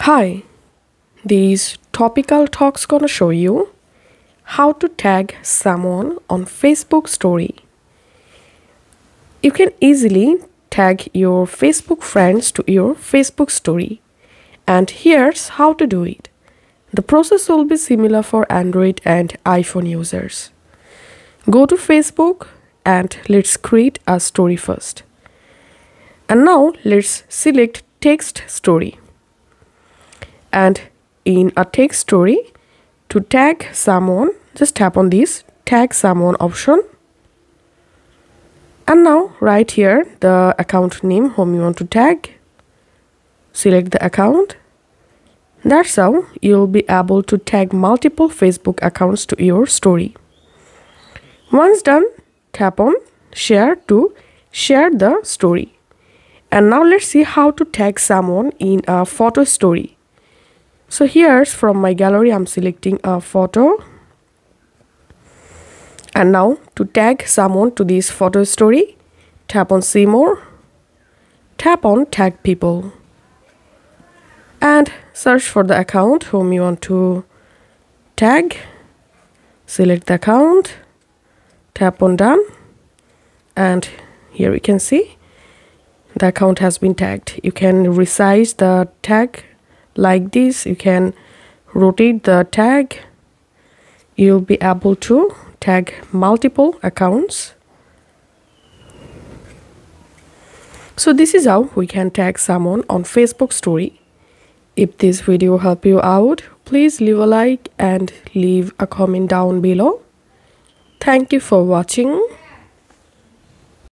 Hi, these topical talks gonna show you how to tag someone on Facebook story. You can easily tag your Facebook friends to your Facebook story. And here's how to do it. The process will be similar for Android and iPhone users. Go to Facebook and let's create a story first. And now let's select text story. And in a text story, to tag someone, just tap on this tag someone option. And now right here, the account name whom you want to tag. Select the account. That's how you'll be able to tag multiple Facebook accounts to your story. Once done, tap on share to share the story. And now let's see how to tag someone in a photo story. So here's from my gallery, I'm selecting a photo. And now to tag someone to this photo story, tap on see more, tap on tag people. And search for the account whom you want to tag. Select the account, tap on done. And here we can see the account has been tagged. You can resize the tag like this. You can rotate the tag. You'll be able to tag multiple accounts. So this is how we can tag someone on Facebook story. If this video helped you out, please leave a like and leave a comment down below. Thank you for watching.